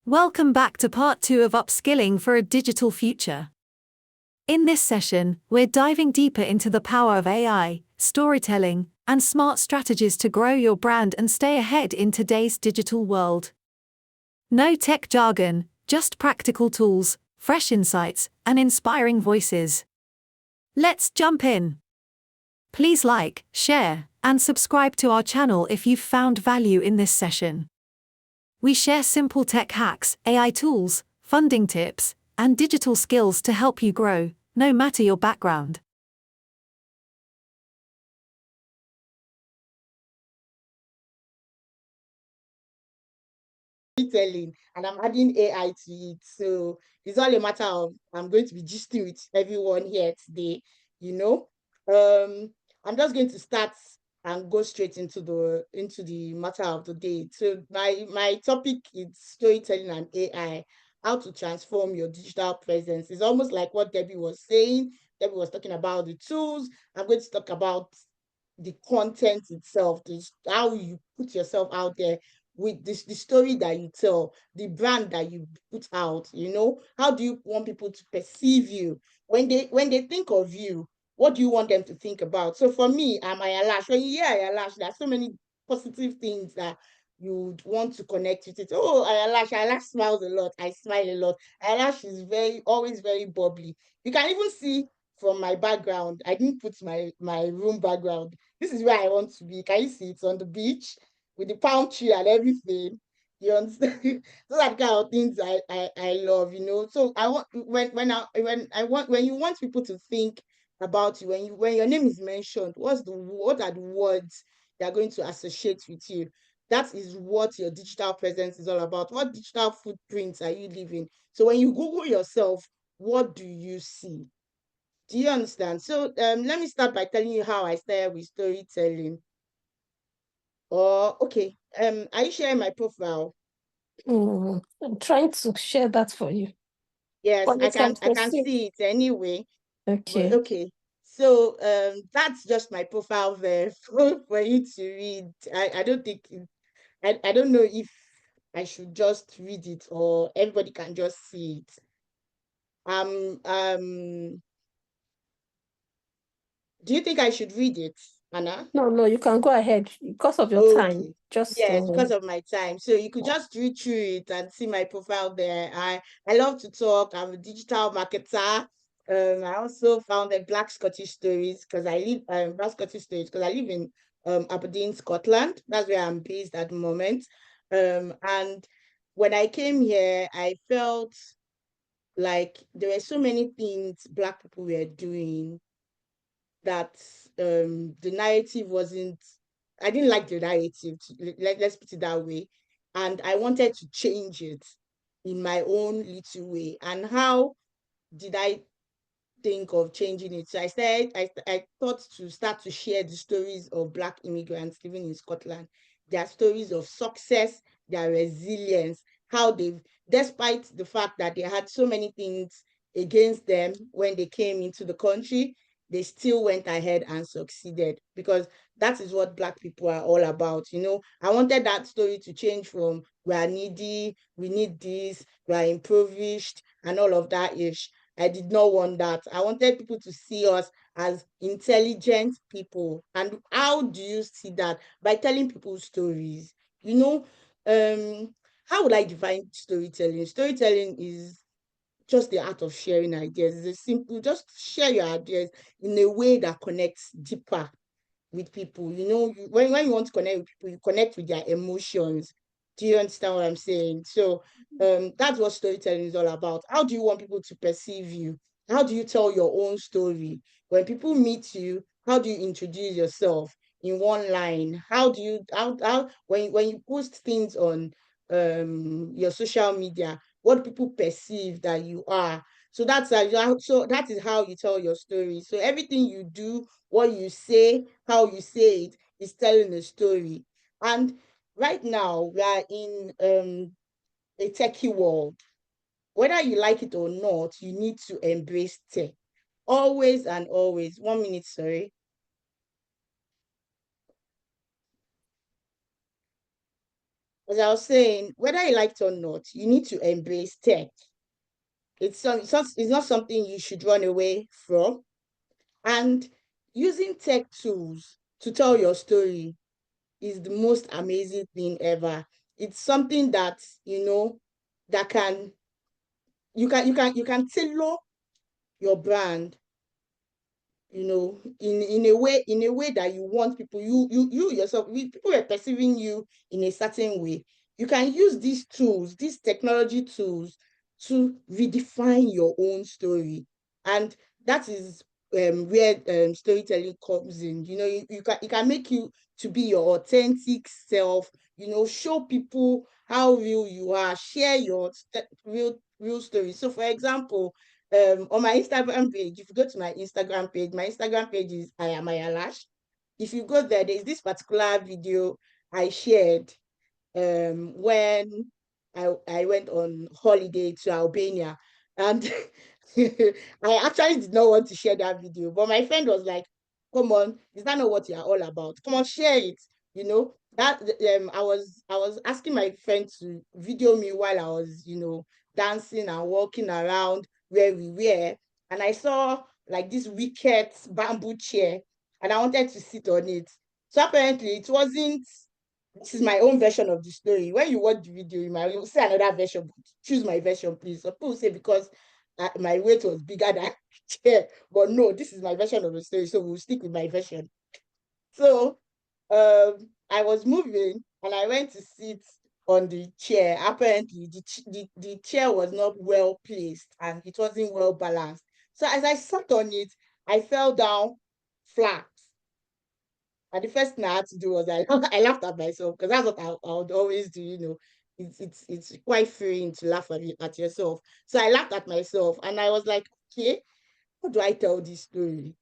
Welcome back to part 2 of Upskilling for a Digital Future. In this session, we're diving deeper into the power of AI, storytelling, and smart strategies to grow your brand and stay ahead in today's digital world. No tech jargon, just practical tools, fresh insights, and inspiring voices. Let's jump in. Please like, share, and subscribe to our channel if you've found value in this session. We share simple tech hacks, AI tools, funding tips, and digital skills to help you grow, no matter your background. Storytelling, and I'm adding AI to it. So it's all a matter of I'm going to be gisting with everyone here today. You know, I'm just going to start and go straight into the matter of the day. So my topic is storytelling and AI, how to transform your digital presence. It's almost like what Debbie was saying. Debbie was talking about the tools. I'm going to talk about the content itself, how you put yourself out there with this, the story that you tell, the brand that you put out. How do you want people to perceive you when they think of you? What do you want them to think about? So for me, I'm Ayalash. When you hear Ayalash, there are so many positive things that you would want to connect with it. Oh, Ayalash smiles a lot. I smile a lot. Ayalash is always very bubbly. You can even see from my background. I didn't put my room background. This is where I want to be. Can you see it on the beach with the palm tree and everything? You understand? Those are the kind of things I love. So I want when you want people to think about you, when your name is mentioned, what are the words they are going to associate with you? That is what your digital presence is all about. What digital footprints are you leaving? So when you Google yourself, what do you see? Do you understand? So let me start by telling you how I started with storytelling. Okay, are you sharing my profile? I'm trying to share that for you. Yes, But you I can can I can proceed. see it anyway. But Okay. okay. So that's just my profile there for you to read. I don't think I don't know if I should just read it or everybody can just see it. Do you think I should read it, Anna? No, you can go ahead because of your time. Okay. Just Yes, because of my time. So you could just read through it and see my profile there. I love to talk. I'm a digital marketer. I also founded Black Scottish Stories because I live Black Scottish Stories because I live in Aberdeen, Scotland. That's where I'm based at the moment. And when I came here, I felt like there were so many things Black people were doing that the narrative wasn't. I didn't like the narrative. Let's put it that way, and I wanted to change it in my own little way. And how did I think of changing it? So I thought to start to share the stories of Black immigrants living in Scotland, their stories of success, their resilience, how they've, despite the fact that they had so many things against them when they came into the country, they still went ahead and succeeded because that is what Black people are all about. I wanted that story to change from we are needy, we need this, we are impoverished, and all of that ish. I did not want that. I wanted people to see us as intelligent people. And how do you see that? By telling people stories. You know, how would I define storytelling? Storytelling is just the art of sharing ideas. It's a simple, just share your ideas in a way that connects deeper with people. When you want to connect with people, you connect with their emotions. Do you understand what I'm saying? So that's what storytelling is all about. How do you want people to perceive you? How do you tell your own story? When people meet you, how do you introduce yourself in one line? How do you how when you post things on your social media, what do people perceive that you are? So that is how you tell your story. So everything you do, what you say, how you say it is telling a story. And right now we are in a techie world. Whether you like it or not, you need to embrace tech. Always and always. 1 minute, sorry. as I was saying, whether you like it or not, you need to embrace tech. It's not something you should run away from. And using tech tools to tell your story is the most amazing thing ever. It's something that, that you can tailor your brand, in a way that you want people, you yourself, people are perceiving you in a certain way. You can use these tools, these technology tools, to redefine your own story. And that is where storytelling comes in. You can make you to be your authentic self, show people how real you are, share your real story. So for example, on my Instagram page, if you go to my Instagram page is I am Ayalash. If you go there's this particular video I shared when I went on holiday to Albania. And I actually did not want to share that video, but my friend was like, come on, is that not what you're all about? Come on, share it. That I was asking my friend to video me while I was, dancing and walking around where we were. And I saw like this wicked bamboo chair, and I wanted to sit on it. So apparently it wasn't this is my own version of the story. When you watch the video, you might say another version, but choose my version, please. Some people say because my weight was bigger than the chair, but no, this is my version of the story, so we'll stick with my version. So I was moving and I went to sit on the chair. Apparently, the chair was not well placed and it wasn't well balanced. So as I sat on it, I fell down flat. And the first thing I had to do was I laughed at myself, because that's what I would always do. It's quite freeing to laugh at yourself. So I laughed at myself and I was like, okay, how do I tell this story?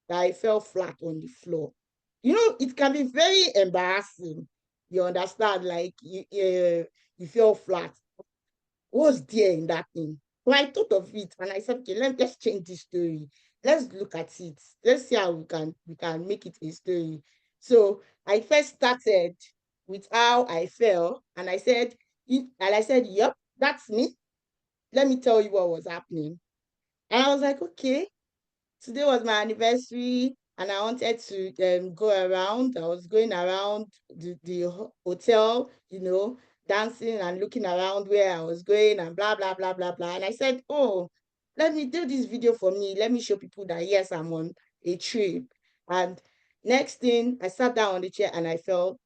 That I fell flat on the floor. It can be very embarrassing. You understand? Like you fell flat. What's there in that thing? Well, I thought of it and I said, okay, let's change this story. Let's look at it. Let's see how we can make it a story. So I first started with how I fell, and I said, yep, that's me. Let me tell you what was happening. And I was like, okay, today was my anniversary and I wanted to go around. I was going around the hotel, dancing and looking around where I was going and blah, blah, blah, blah, blah. And I said, oh, let me do this video for me. Let me show people that, yes, I'm on a trip. And next thing, I sat down on the chair and I felt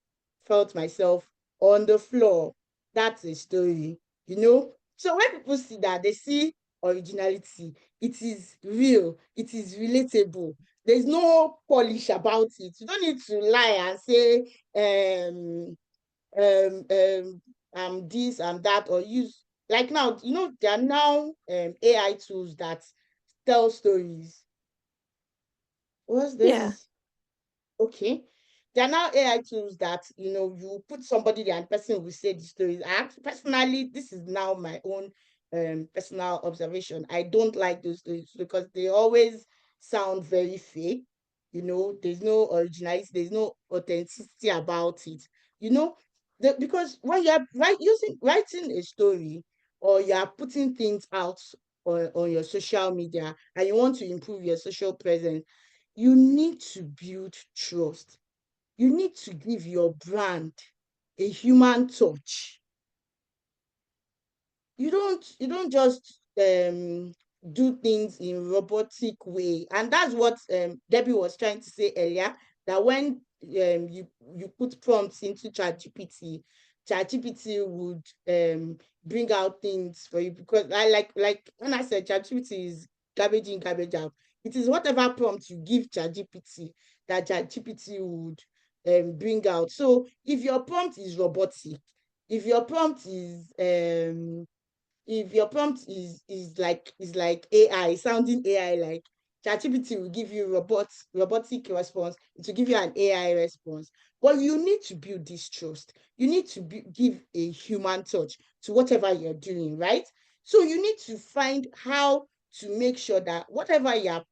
myself on the floor. That's a story, So when people see that, they see originality. It is real. It is relatable. There's no polish about it. You don't need to lie and say this and that, or use like now. There are now AI tools that tell stories. What's Yeah. this? Okay. There are now AI tools that, you put somebody there and the person will say the stories. Personally, this is now my own personal observation. I don't like those stories because they always sound very fake. There's no originality, there's no authenticity about it. Because when you're writing a story, or you're putting things out on your social media and you want to improve your social presence, you need to build trust. You need to give your brand a human touch. You don't just do things in robotic way. And that's what Debbie was trying to say earlier, that when you put prompts into ChatGPT would bring out things for you. Because I like when I said ChatGPT is garbage in, garbage out. It is whatever prompt you give ChatGPT that ChatGPT would bring out. So if your prompt is robotic, if your prompt is like AI, sounding AI, like ChatGPT will give you robotic response, it will give you an AI response. But you need to build this trust. You need to give a human touch to whatever you're doing, right? So you need to find how to make sure that whatever you're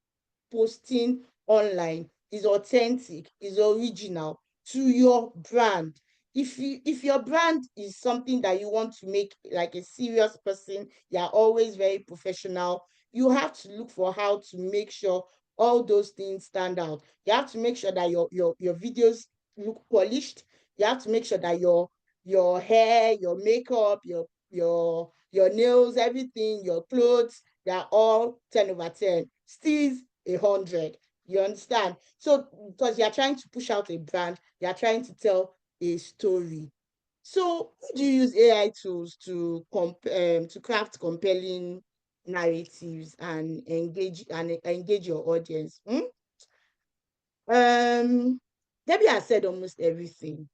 posting online is authentic, is original to your brand. if your brand is something that you want to make like a serious person, you're always very professional, you have to look for how to make sure all those things stand out. You have to make sure that your videos look polished. You have to make sure that your hair, your makeup, your nails, everything, your clothes, they're all 10 over 10. Still 100. You understand? So because you're trying to push out a brand, you're trying to tell a story. So how do you use AI tools to craft compelling narratives and engage your audience? Debbie has said almost everything.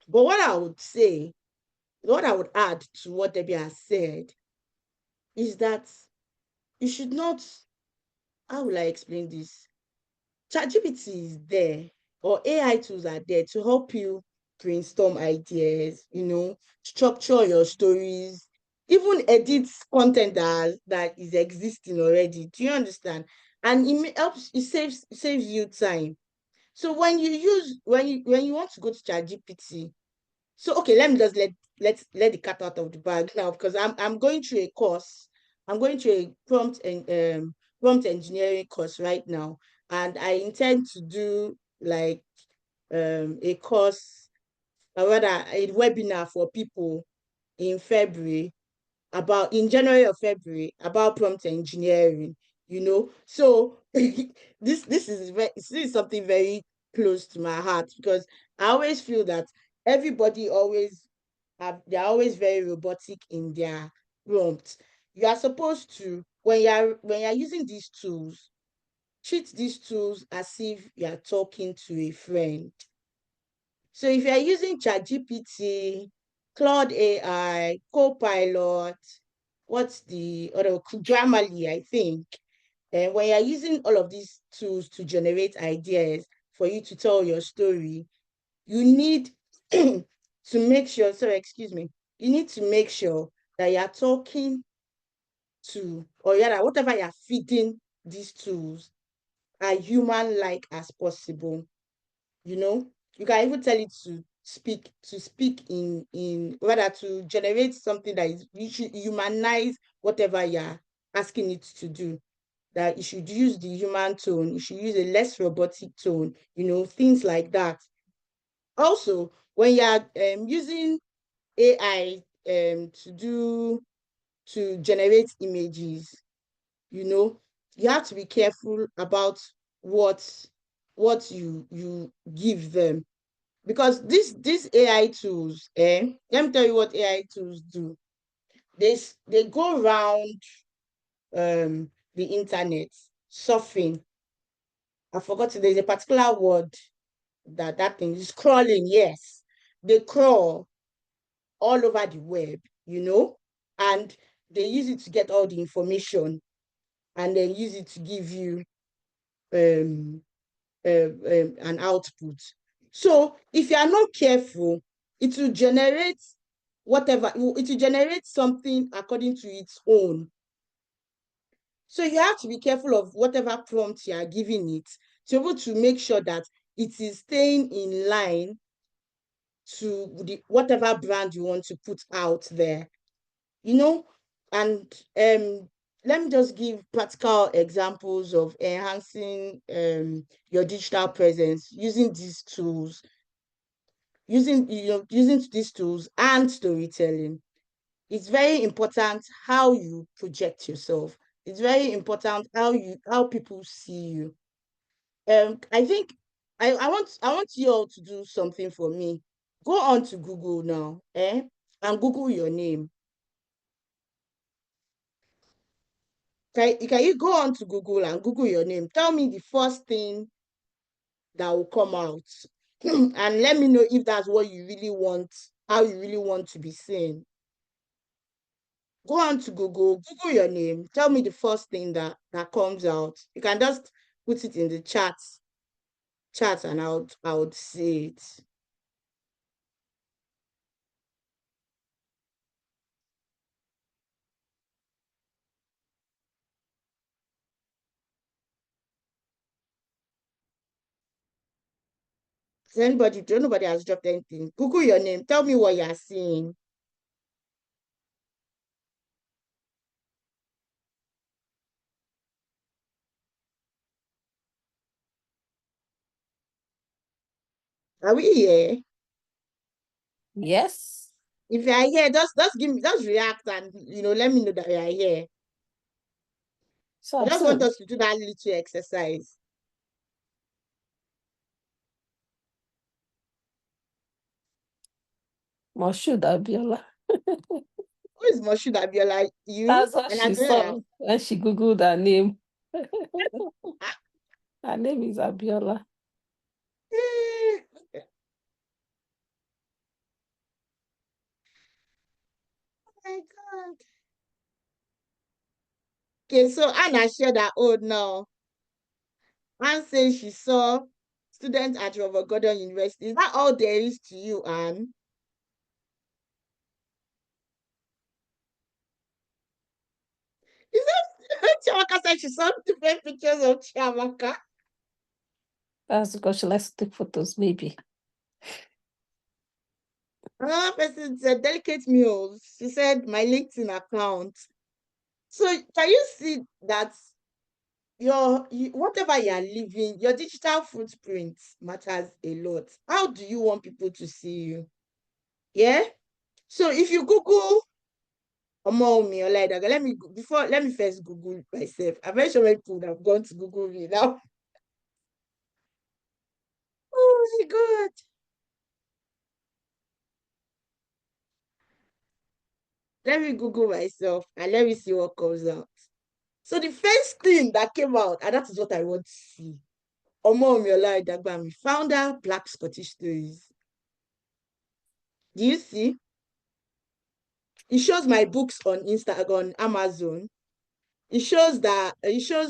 But what I would add to what Debbie has said is that you should not, how will I explain this? ChatGPT is there, or AI tools are there to help you brainstorm ideas, structure your stories, even edit content that is existing already. Do you understand? And it saves you time. So when you want to go to ChatGPT, so okay, let me just let the cat out of the bag now, because I'm going through a course. I'm going through a prompt engineering course right now, and I intend to do like a course, or rather a webinar for people in February, in January or February, about prompt engineering. So this is something very close to my heart, because I always feel that everybody they're always very robotic in their prompts. You are supposed to, when you're using these tools, treat these tools as if you are talking to a friend. So if you are using ChatGPT, Claude AI, Copilot, what's the other, Grammarly, I think, and when you're using all of these tools to generate ideas for you to tell your story, you need to make sure, sorry, excuse me, you need to make sure that you're talking to, or rather, whatever you're feeding these tools are human-like as possible. You can even tell it to speak rather, to generate something that is, you should humanize whatever you're asking it to do, that you should use the human tone, you should use a less robotic tone, things like that. Also, when you're using AI to generate images, you have to be careful about what you give them, because these AI tools, let me tell you what AI tools do. They go around the internet, surfing. I forgot, there's a particular word that thing is crawling. Yes, they crawl all over the web, and they use it to get all the information, and then use it to give you um, an output. So if you are not careful, it will generate something according to its own. So you have to be careful of whatever prompt you are giving it, to be able to make sure that it is staying in line to whatever brand you want to put out there. And let me just give practical examples of enhancing your digital presence using these tools, using these tools and storytelling. It's very important how you project yourself. It's very important how people see you. I think I want you all to do something for me. Go on to Google now, and Google your name. Can you go on to Google and Google your name? Tell me the first thing that will come out, and let me know if that's what you really want, how you really want to be seen. Go on to Google your name. Tell me the first thing that comes out. You can just put it in the chat, and I would see it. Nobody has dropped anything. Google your name. Tell me what you are seeing. Are we here? Yes. If you are here, just react and let me know that you are here. So I I'm just want saying, us to do that little exercise. Moshood Abiola. Who is Moshood Abiola? You? That's what And she Andrea? saw when she Googled her name. Her name is Abiola. Oh my God. Okay, so Anna shared her own now. Anne says she saw students at Robert Gordon University. Is that all there is to you, Anne? Is that Chiamaka said she saw different pictures of Chiamaka? That's because she likes to take photos, maybe. Another person said delicate meals. She said my LinkedIn account. So can you see that whatever you are living, your digital footprint matters a lot. How do you want people to see you? Yeah. So if you Google Omomi or like that, let me first Google myself. I'm very sure many people would have gone to Google me now. Oh my God. Let me Google myself and let me see what comes out. So the first thing that came out, and that is what I want to see. Omomi Olaidagbami, founder, Black Scottish Stories. Do you see? It shows my books on Instagram, on Amazon. It shows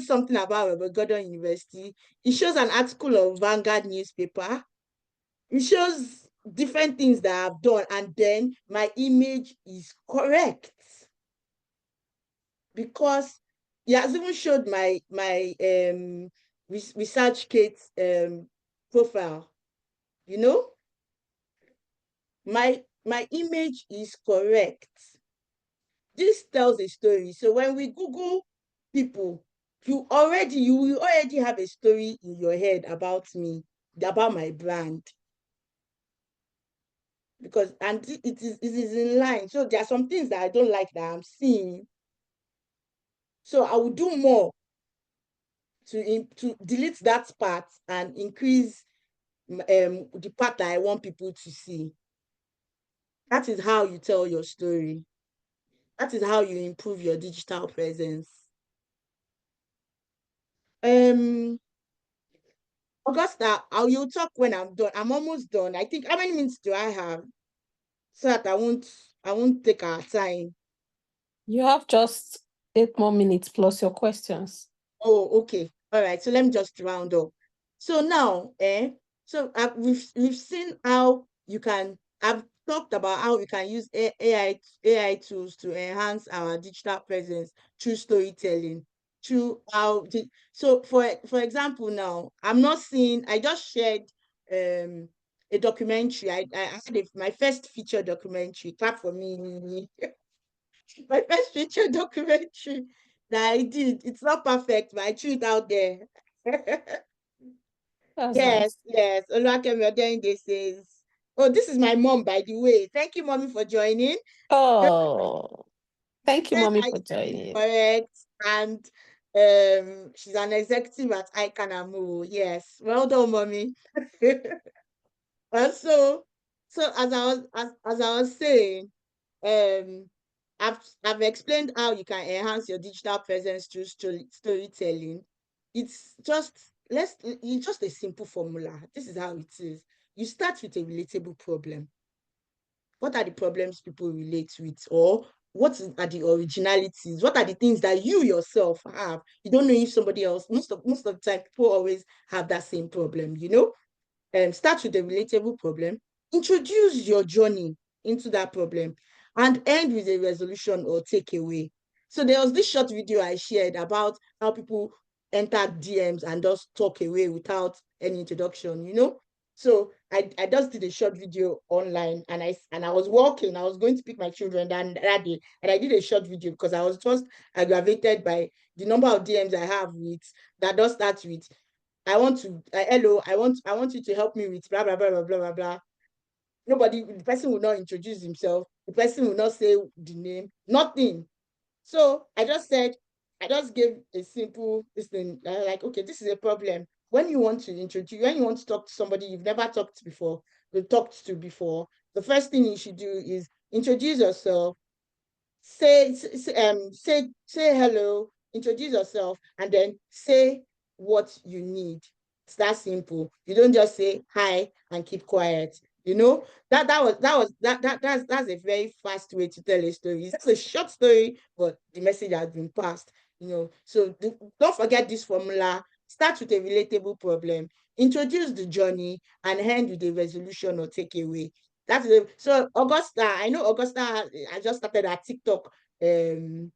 something about Robert Gordon University. It shows an article of Vanguard newspaper. It shows different things that I've done, and then my image is correct because it has even showed my ResearchGate profile. You know, my image is correct. This tells a story. So when we Google people, you will already have a story in your head about me, about my brand. Because it is in line. So there are some things that I don't like that I'm seeing. So I will do more to delete that part and increase the part that I want people to see. That is how you tell your story. That is how you improve your digital presence. Augusta, you'll talk when I'm done. I'm almost done. I think, how many minutes do I have? So that I won't take our time. You have just 8 more minutes plus your questions. Oh, okay. All right. So let me just round up. So now, we've seen how you can. I've talked about how we can use AI tools to enhance our digital presence through storytelling. So for example, now I'm not seeing. I just shared a documentary. I had my first feature documentary. Clap for me. My first feature documentary that I did. It's not perfect, but I threw it out there. That's Yes, nice. yes. Oluwakemi Odeyinde says, oh, this is my mom, by the way. Thank you, mommy, for joining. Oh, She thank you, said mommy, I for is joining. correct, and she's an executive at Ikanamu. Yes, well done, mommy. And so as I was saying, um, I've explained how you can enhance your digital presence through storytelling. It's just a simple formula. This is how it is. You start with a relatable problem. What are the problems people relate with, or are the originalities? What are the things that you yourself have? You don't know if somebody else. Most of the time, people always have that same problem. Start with a relatable problem, introduce your journey into that problem, and end with a resolution or takeaway. So there was this short video I shared about how people enter DMs and just talk away without any introduction. So I just did a short video online, and I was walking. I was going to pick my children that day, and I did a short video because I was just aggravated by the number of DMs I have with that does start with hello, I want you to help me with blah blah blah blah blah blah blah. The person will not introduce himself. The person will not say the name, nothing. So I just gave a simple thing. Like, okay, this is a problem. When you want to talk to somebody you've never talked to before, the first thing you should do is introduce yourself, say hello, introduce yourself, and then say what you need. It's that simple. You don't just say hi and keep quiet. That's a very fast way to tell a story. It's just a short story, but the message has been passed. So don't forget this formula. Start with a relatable problem, introduce the journey, and end with a resolution or takeaway. So Augusta, I know Augusta. I just started a TikTok, a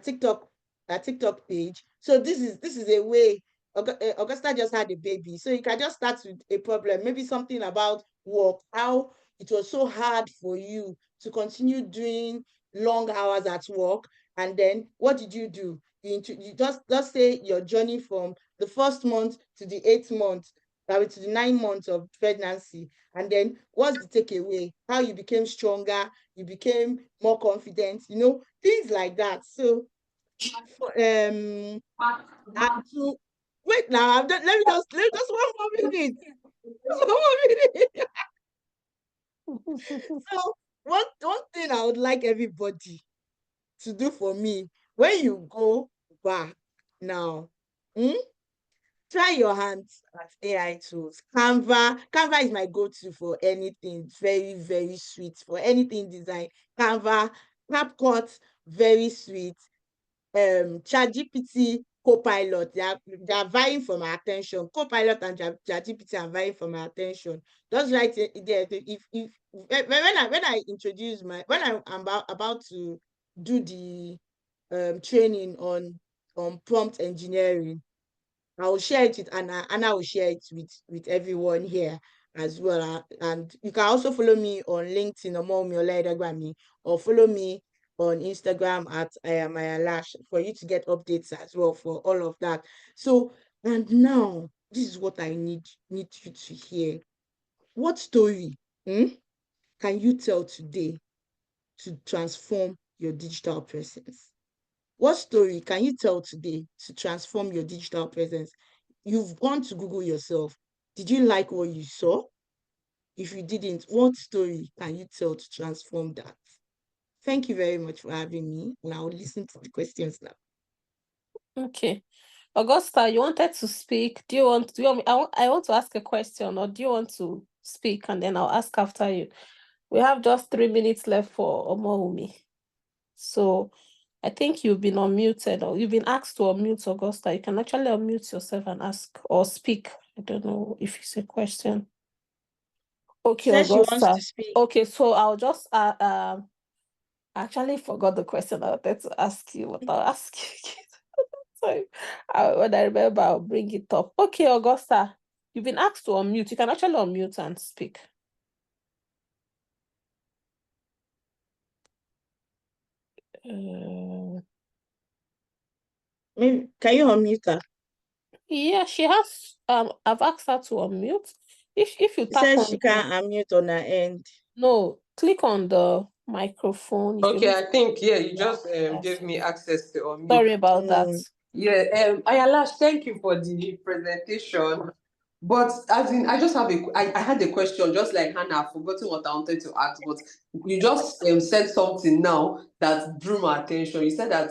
TikTok, a TikTok page. So this is a way. Augusta just had a baby, so you can just start with a problem, maybe something about work, how it was so hard for you to continue doing long hours at work, and then what did you do? You just say your journey from the first month to the 8th month, to the 9 months of pregnancy, and then what's the takeaway? How you became stronger, you became more confident, things like that. So wait now, let me just one more minute. One more minute. So one thing I would like everybody to do for me, when you go back now, try your hands at AI tools. Canva is my go-to for anything. It's very, very sweet for anything design. Canva, CapCut, very sweet. ChatGPT, Copilot, they are vying for my attention. Copilot and ChatGPT are vying for my attention. Just write it there. When I introduce when I'm about to do the training on prompt engineering, I will share it with Anna. Anna will share it with everyone here as well. And you can also follow me on LinkedIn, or follow me on Instagram at Ayalash for you to get updates as well for all of that. So, and now this is what I need you to hear. What story can you tell today to transform your digital presence? What story can you tell today to transform your digital presence? You've gone to Google yourself. Did you like what you saw? If you didn't, what story can you tell to transform that? Thank you very much for having me. Now listen to the questions now. Okay. Augusta, you wanted to speak. Do you want me? I want to ask a question, or do you want to speak and then I'll ask after you? We have just 3 minutes left for Omoumi. So I think you've been unmuted, or you've been asked to unmute, Augusta. You can actually unmute yourself and ask or speak. I don't know if it's a question. Okay, Says she wants Augusta. to speak. Okay, so I'll just I actually forgot the question I wanted to ask you, but I'll ask you again. Sorry. When I remember, I'll bring it up. Okay, Augusta, you've been asked to unmute. You can actually unmute and speak. Maybe, can you unmute her? Yeah, she has. I've asked her to unmute. If you She tap says on she can't unmute on her end. no, click on the microphone. Okay, I think you just gave me access to unmute. Sorry about that. Yeah, Ayalash, thank you for the presentation. But as in, I just have I had a question, just like Hannah. I've forgotten what I wanted to ask, but you just said something now that drew my attention. You said that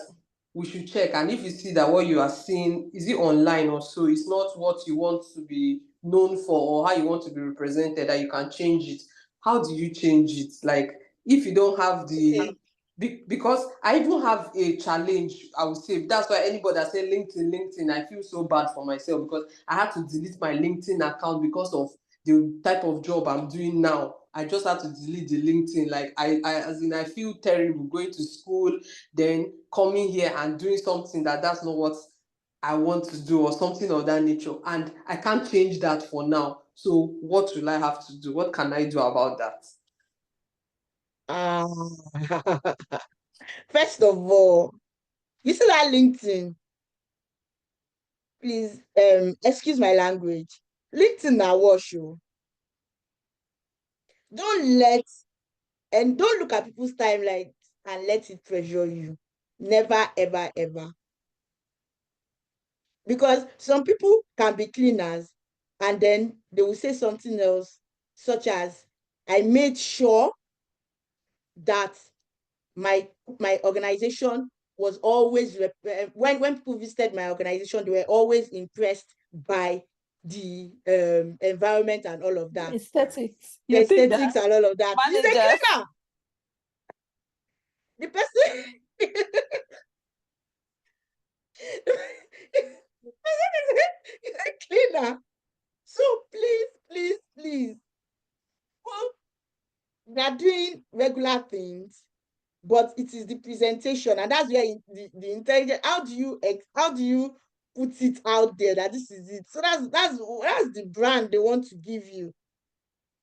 we should check, and if you see that what you are seeing is it online or so, it's not what you want to be known for or how you want to be represented, that you can change it. How do you change it? Like, if you don't have the because I even have a challenge, I would say. That's why anybody that say LinkedIn, I feel so bad for myself because I had to delete my LinkedIn account because of the type of job I'm doing now. I just had to delete the LinkedIn. Like I feel terrible going to school, then coming here and doing something that's not what I want to do or something of that nature. And I can't change that for now. So what will I have to do? What can I do about that? First of all, you see that LinkedIn? Please, excuse my language. LinkedIn na wash you. Don't look at people's timeline and let it pressure you. Never, ever, ever. Because some people can be cleaners and then they will say something else, such as, I made sure that my organization was always, when people visited my organization, they were always impressed by the environment and all of that. Aesthetics. The You think that? aesthetics and all of that. He's a Managers. cleaner. The person is a cleaner. So please. Well, they are doing regular things, but it is the presentation, and that's where the intelligence. How do you put it out there that this is it? So that's the brand they want to give you.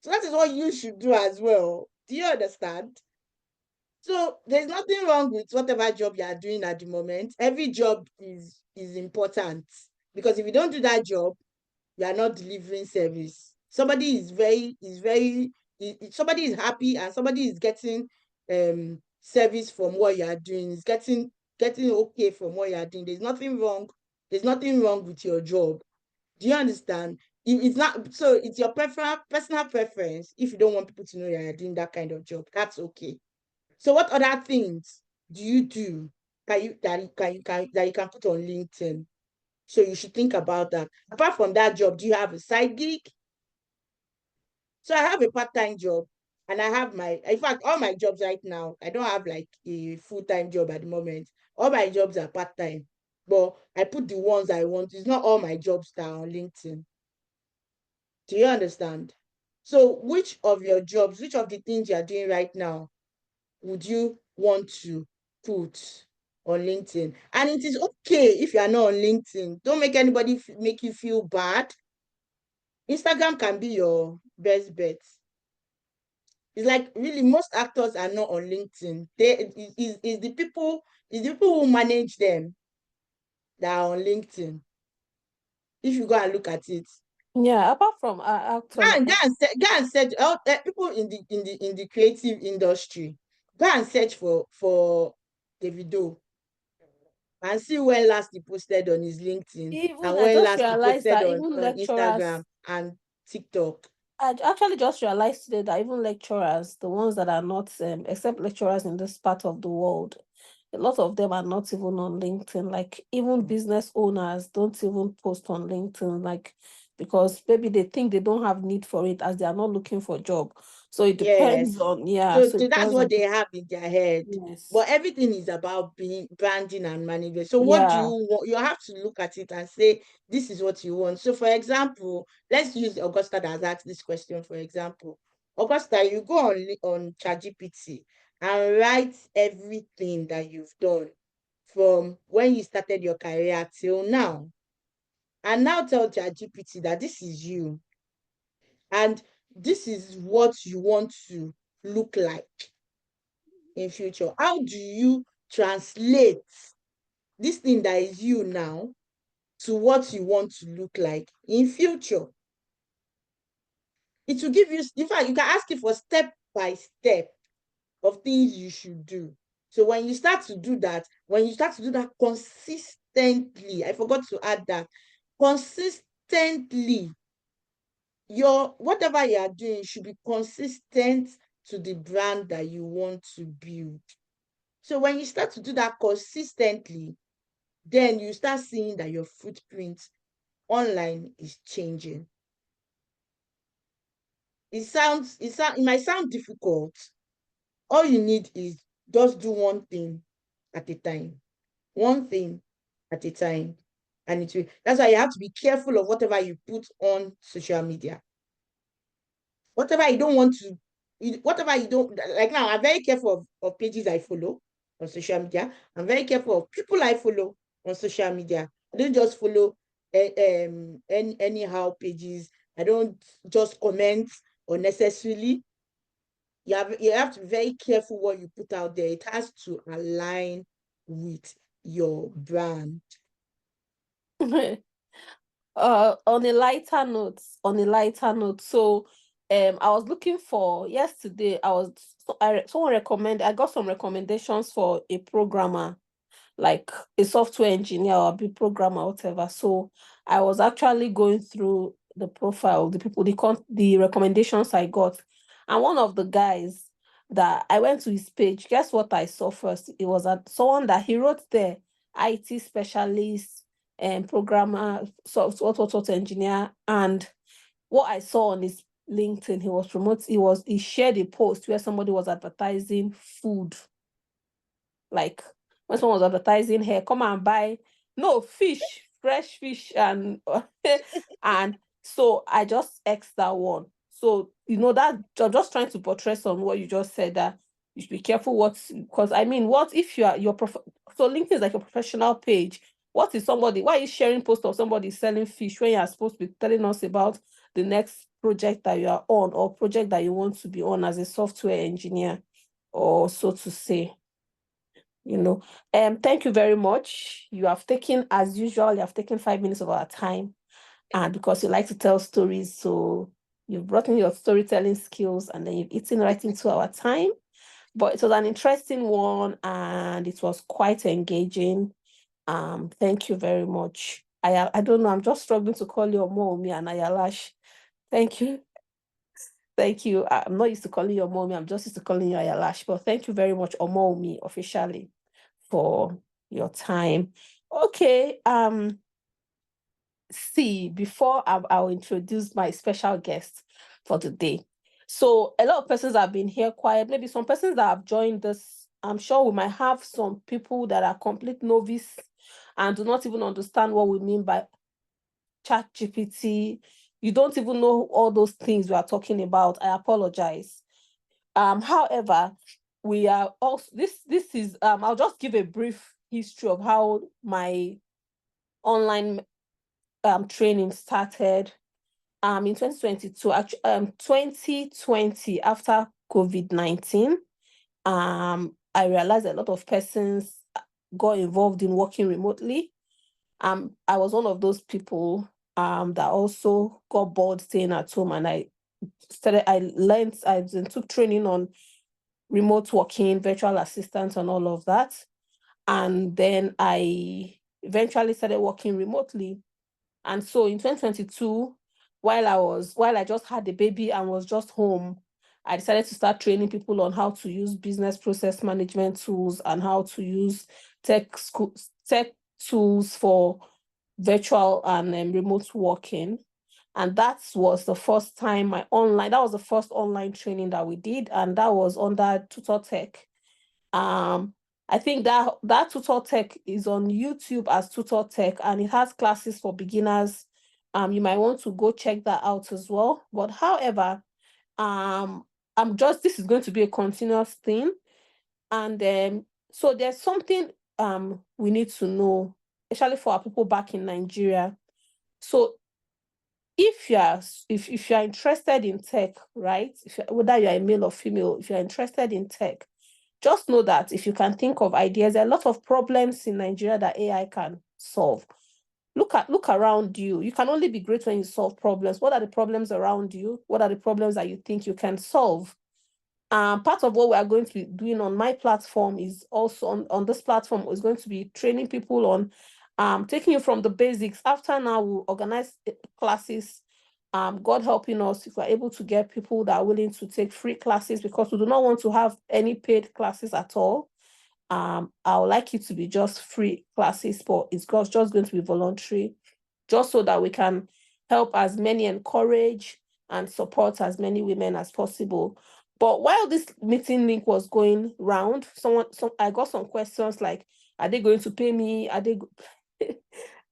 So that is what you should do as well. Do you understand? So there's nothing wrong with whatever job you are doing at the moment. Every job is important, because if you don't do that job, you are not delivering service. Somebody is somebody is happy and somebody is getting service from what you are doing. Is getting okay from what you are doing. There's nothing wrong with your job. Do you understand? It's not, so it's your personal preference. If you don't want people to know you are doing that kind of job, that's okay. So what other things do you do that you can put on LinkedIn? So you should think about that. Apart from that job, do you have a side gig? So I have a part-time job, and I have in fact, all my jobs right now, I don't have like a full-time job at the moment. All my jobs are part-time, but I put the ones I want. It's not all my jobs that are on LinkedIn. Do you understand? So which of the things you are doing right now would you want to put on LinkedIn? And it is okay if you are not on LinkedIn. Don't make anybody make you feel bad. Instagram can be your best bet. It's like, really, most actors are not on LinkedIn. Is the people who manage them that are on LinkedIn. If you go and look at it. Yeah, apart from actors. Go and search people in the creative industry. Go and search for Davido and see when last he posted on his LinkedIn, Even and I when just last he realized posted that on even lecturers. Instagram and TikTok. I actually just realized today that even lecturers, the ones that are not, except lecturers in this part of the world, a lot of them are not even on LinkedIn. Like even business owners don't even post on LinkedIn, like because maybe they think they don't have need for it as they are not looking for a job. So it depends Yes. on, yeah. So So it that's depends what on, they have in their head. yes. But everything is about being branding and management. So what do Yeah. you want? You have to look at it and say, this is what you want. So for example, let's use Augusta that has asked this question, for example. Augusta, you go on ChatGPT and write everything that you've done from when you started your career till now. And now tell ChatGPT that this is you. And this is what you want to look like in future. How do you translate this thing that is you now to what you want to look like in future? It will give you, in fact, you can ask it for step by step of things you should do. So when you start to do that, consistently, I forgot to add that, consistently, whatever you are doing should be consistent to the brand that you want to build. So when you start to do that consistently, then you start seeing that your footprint online is changing. It might sound difficult. All you need is just do one thing at a time. One thing at a time. And that's why you have to be careful of whatever you put on social media. Whatever you don't, like now, I'm very careful of pages I follow on social media. I'm very careful of people I follow on social media. I don't just follow anyhow pages I don't just comment unnecessarily. You have to be very careful what you put out there. It has to align with your brand. On a lighter note, so I was looking for yesterday. I got some recommendations for a programmer, like a software engineer or a big programmer, whatever. So I was actually going through the profile, the people, the recommendations I got, and one of the guys that I went to his page. Guess what I saw first? It was someone that he wrote there, IT specialist and programmer, what engineer. And what I saw on his LinkedIn, he shared a post where somebody was advertising food. Like when someone was advertising here, come and buy fish, fresh fish, and and so I just X that one. So that I'm just trying to portray on what you just said, that you should be careful because I mean, what if so LinkedIn is like a professional page. Why are you sharing post of somebody selling fish when you are supposed to be telling us about the next project that you are on or project that you want to be on as a software engineer, or so to say? Thank you very much. As usual, you have taken 5 minutes of our time, and because you like to tell stories, so you've brought in your storytelling skills, and then you've eaten right into our time. But it was an interesting one, and it was quite engaging. Thank you very much. I don't know, I'm just struggling to call you Omomi and Ayalash. Thank you. Thank you. I'm not used to calling you Omomi, I'm just used to calling you Ayalash. But thank you very much, Omomi, officially, for your time. Okay. Before I'll introduce my special guest for the day. So a lot of persons have been here quiet. Maybe some persons that have joined us, I'm sure we might have some people that are complete novice and do not even understand what we mean by ChatGPT. You don't even know all those things we are talking about. I apologize. However, we are also this is I'll just give a brief history of how my online training started. In 2022, 2020, after COVID-19, I realized a lot of persons got involved in working remotely. I was one of those people that also got bored staying at home, and I took training on remote working, virtual assistants, and all of that. And then I eventually started working remotely. And so in 2022, while I just had the baby and was just home, I decided to start training people on how to use business process management tools and how to use tech tools for virtual and remote working. And that was the first online training that we did, and that was under TutorTech. I think that TutorTech is on YouTube as TutorTech, and it has classes for beginners. You might want to go check that out as well. But however, this is going to be a continuous thing. And so there's something we need to know, especially for our people back in Nigeria. So if you're interested in tech, right? Whether you're a male or female, if you're interested in tech, just know that if you can think of ideas, there are a lot of problems in Nigeria that AI can solve. Look around you. You can only be great when you solve problems. What are the problems around you? What are the problems that you think you can solve? Part of what we are going to be doing on my platform is also on this platform is going to be training people on taking you from the basics. After now, we'll organize classes. God helping us, if we're able to get people that are willing to take free classes, because we do not want to have any paid classes at all. I would like it to be just free classes, but it's just going to be voluntary, just so that we can help as many, encourage and support as many women as possible. But while this meeting link was going round, I got some questions like, are they going to pay me? Are they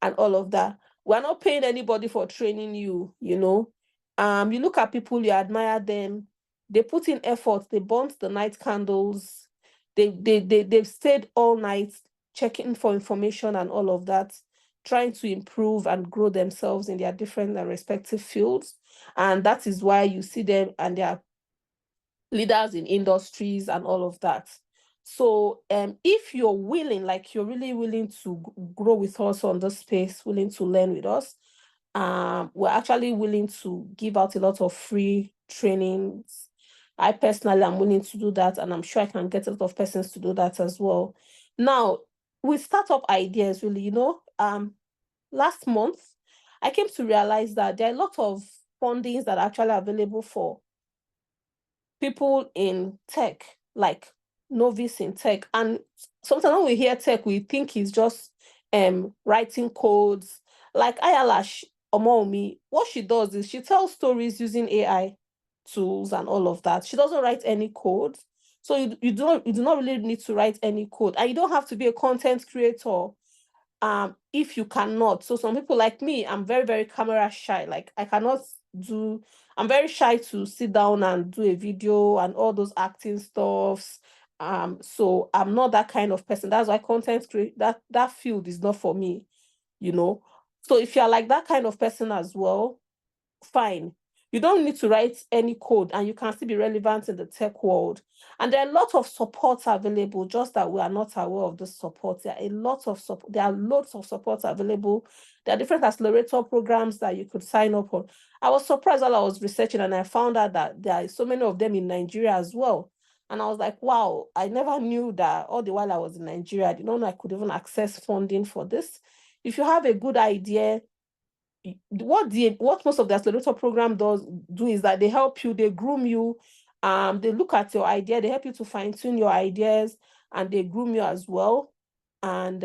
and all of that. We're not paying anybody for training you, you look at people, you admire them, they put in effort, they burnt the night candles, they've stayed all night checking for information and all of that. trying to improve and grow themselves in their different and respective fields. And that is why you see them and they are leaders in industries and all of that. So if you're willing, like you're really willing to grow with us on this space, willing to learn with us, we're actually willing to give out a lot of free trainings. I personally am willing to do that, and I'm sure I can get a lot of persons to do that as well. Now, with startup ideas, really, last month, I came to realize that there are a lot of fundings that are actually available for people in tech, like novice in tech. And sometimes when we hear tech, we think it's just writing codes. Like Ayalash Omomi, what she does is she tells stories using AI tools and all of that. She doesn't write any code. So you do not really need to write any code. And you don't have to be a content creator if you cannot. So some people like me, I'm very, very camera shy. Like I'm very shy to sit down and do a video and all those acting stuffs. So I'm not that kind of person. That's why content that field is not for me, So if you're like that kind of person as well, fine. You don't need to write any code and you can still be relevant in the tech world. And there are a lot of supports available, just that we are not aware of the support. There are lots of supports available. There are different accelerator programs that you could sign up on. I was surprised while I was researching and I found out that there are so many of them in Nigeria as well. And I was like, wow, I never knew that all the while I was in Nigeria. I didn't know I could even access funding for this. If you have a good idea, what most of the accelerator program do is that they help you, they groom you, they look at your idea, they help you to fine-tune your ideas, and they groom you as well. And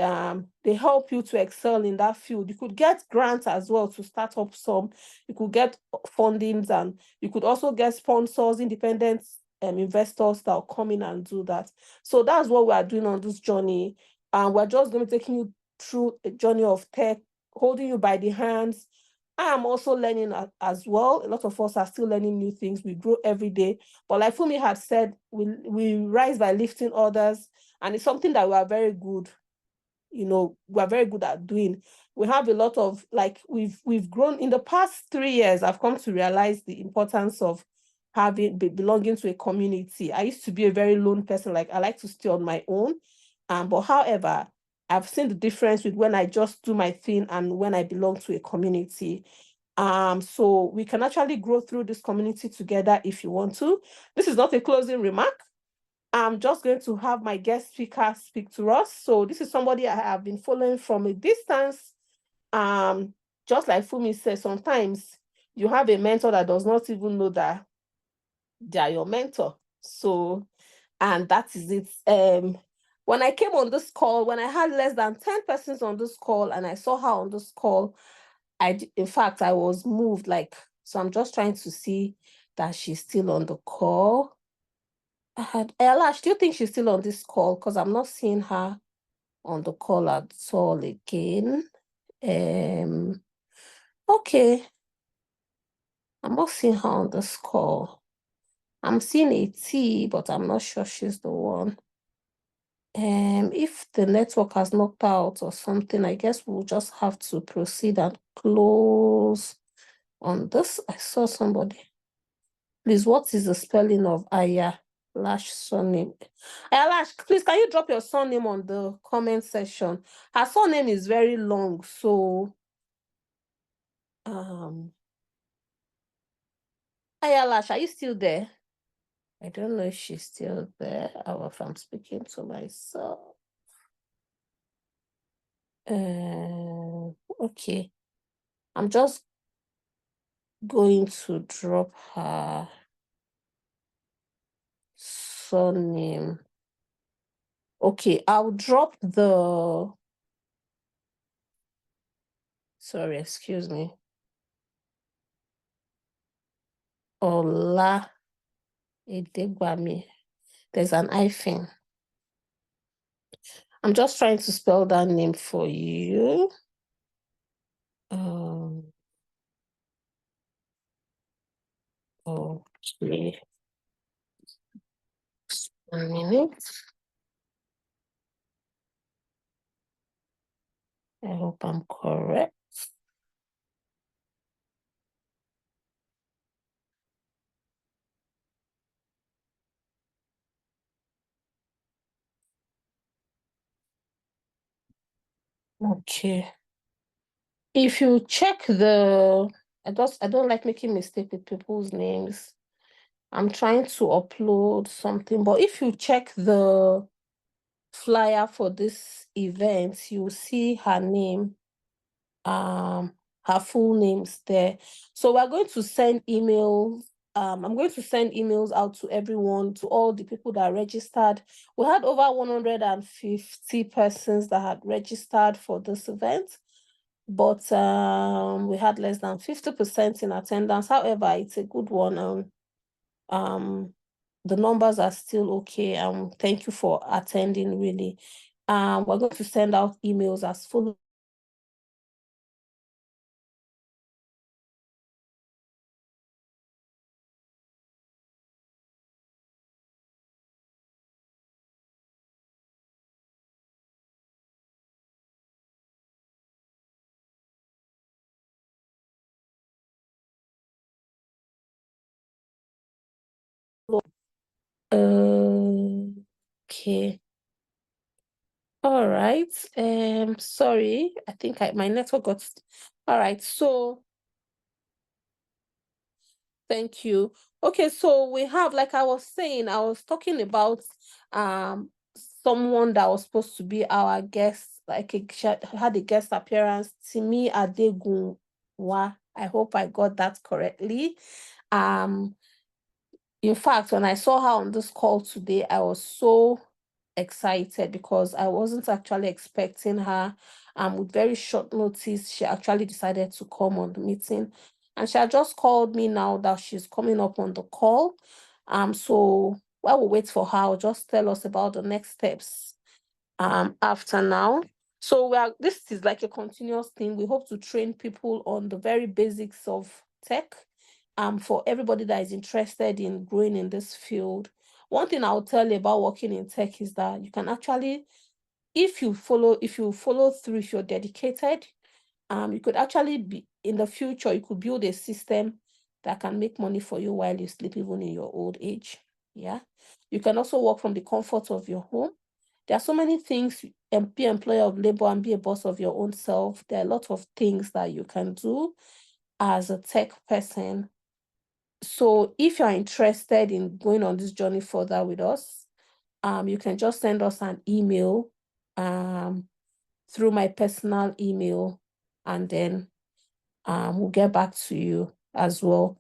they help you to excel in that field. You could get grants as well to start up some. You could get fundings, and you could also get sponsors, independent investors that will come in and do that. So that's what we are doing on this journey. And we're just going to be taking you through a journey of tech, holding you by the hands. I am also learning as well. A lot of us are still learning new things. We grow every day. But like Fumi had said, we rise by lifting others. And it's something that we are very good, we're very good at doing. We have a lot of, we've grown in the past 3 years. I've come to realize the importance of belonging to a community. I used to be a very lone person. Like I like to stay on my own. But however, I've seen the difference with when I just do my thing and when I belong to a community. So we can actually grow through this community together if you want to. This is not a closing remark. I'm just going to have my guest speaker speak to us. So this is somebody I have been following from a distance. Just like Fumi said, sometimes you have a mentor that does not even know that they are your mentor. So, and that is it. When I came on this call, when I had less than 10 persons on this call and I saw her on this call, in fact, I was moved. So I'm just trying to see that she's still on the call. Elash, do you think she's still on this call? Because I'm not seeing her on the call at all again. Okay. I'm not seeing her on this call. I'm seeing a T, but I'm not sure she's the one. If the network has knocked out or something, I guess we'll just have to proceed and close on this. I saw somebody. Please, what is the spelling of Ayalash surname? Ayalash, please, can you drop your surname on the comment section? Her surname is very long, so Ayalash, are you still there? I don't know if she's still there or if I'm speaking to myself. Okay. I'm just going to drop her surname. Okay, I'll drop sorry, excuse me. Ola Edegbami. There's an hyphen. I'm just trying to spell that name for you. Okay. Just 1 minute. I hope I'm correct. Okay. If you check the, I don't like making mistake with people's names. I'm trying to upload something, but if you check the flyer for this event, you'll see her name, her full names there. So we're going to send emails. I'm going to send emails out to everyone, to all the people that registered. We had over 150 persons that had registered for this event, but we had less than 50% in attendance. However, it's a good one. The numbers are still okay. Thank you for attending, really. We're going to send out emails as follows. Okay. All right. Sorry, I think my network got. All right. So thank you. Okay, so we have, like I was saying, I was talking about someone that was supposed to be our guest, had a guest appearance, Timi Adegunwa. I hope I got that correctly. In fact, when I saw her on this call today, I was so excited because I wasn't actually expecting her. With very short notice, she actually decided to come on the meeting. And she had just called me now that she's coming up on the call. So while we wait for her, I'll just tell us about the next steps after now. So this is like a continuous thing. We hope to train people on the very basics of tech. For everybody that is interested in growing in this field. One thing I'll tell you about working in tech is that you can actually, if you follow through, if you're dedicated, you could actually be, in the future, you could build a system that can make money for you while you sleep, even in your old age. Yeah. You can also work from the comfort of your home. There are so many things, and be employer of labor and be a boss of your own self. There are a lot of things that you can do as a tech person. So if you're interested in going on this journey further with us, you can just send us an email through my personal email, and then we'll get back to you as well.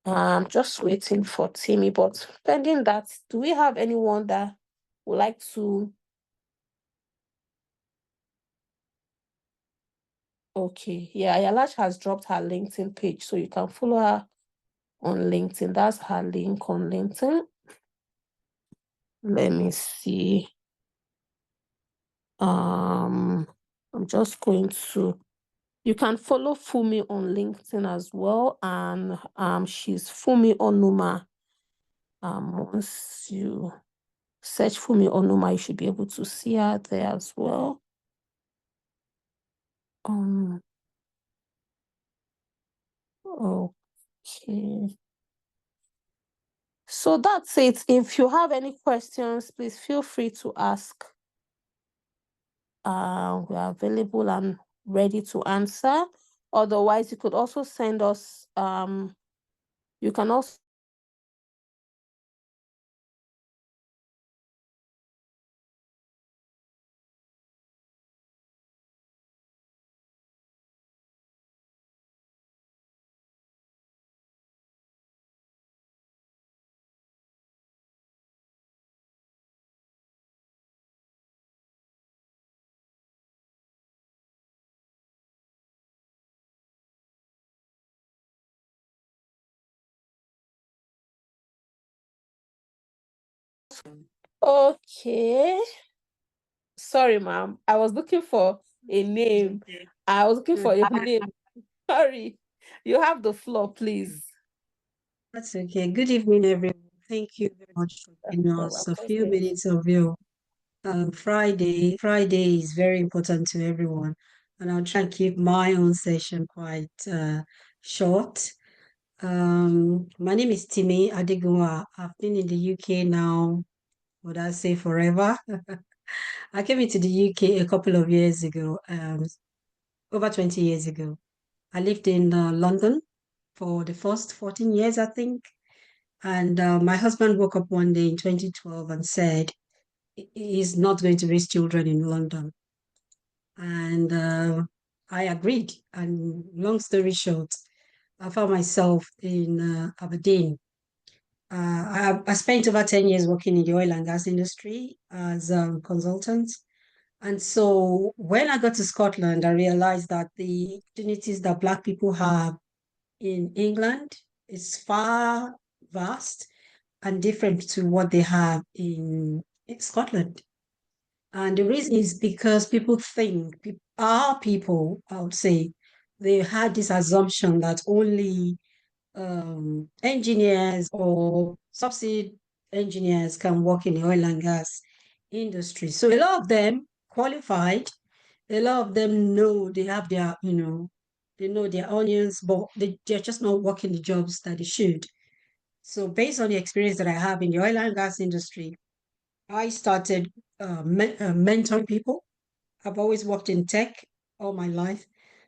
I'm just waiting for Timmy, but pending that, do we have anyone that would like to? Okay, yeah, Ayalash has dropped her LinkedIn page, so you can follow her on LinkedIn. That's her link on LinkedIn. Let me see. I'm just going to, you can follow Fumi on LinkedIn as well, and she's Fumi Onuma. Once you search Fumi Onuma, you should be able to see her there as well. Okay. So that's it. If you have any questions, please feel free to ask. We are available and ready to answer. Otherwise, you could also send us, you can also Okay. Sorry, ma'am. I was looking for a name. I was looking for your name. Sorry. You have the floor, please. That's okay. Good evening, everyone. Thank you very much for giving us a few minutes of your Friday is very important to everyone, and I'll try and keep my own session quite short. My name is Timi Adegunwa. I've been in the UK now, would I say forever? I came into the UK a couple of years ago, over 20 years ago. I lived in London for the first 14 years, I think. And my husband woke up one day in 2012 and said he's not going to raise children in London. And I agreed. And long story short, I found myself in Aberdeen. I spent over 10 years working in the oil and gas industry as a consultant. And so when I got to Scotland, I realized that the opportunities that Black people have in England is far vast and different to what they have in Scotland. And the reason is because people think, our people, I would say, they had this assumption that only engineers or subsea engineers can work in the oil and gas industry. So a lot of them qualified, a lot of them know they have their, they know their onions, but they're just not working the jobs that they should. So based on the experience that I have in the oil and gas industry, I started mentoring people. I've always worked in tech all my life.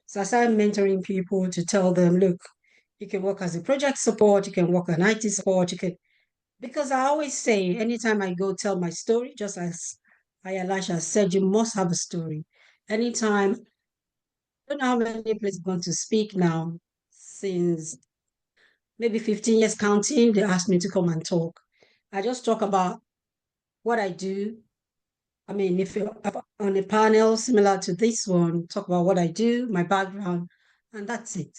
So I started mentoring people to tell them, look, you can work as a project support, you can work on IT support, because I always say, anytime I go tell my story, just as Elisha said, you must have a story. Anytime, I don't know how many places I'm going to speak now, since maybe 15 years counting, they asked me to come and talk. I just talk about what I do. I mean, if you're on a panel similar to this one, talk about what I do, my background, and that's it.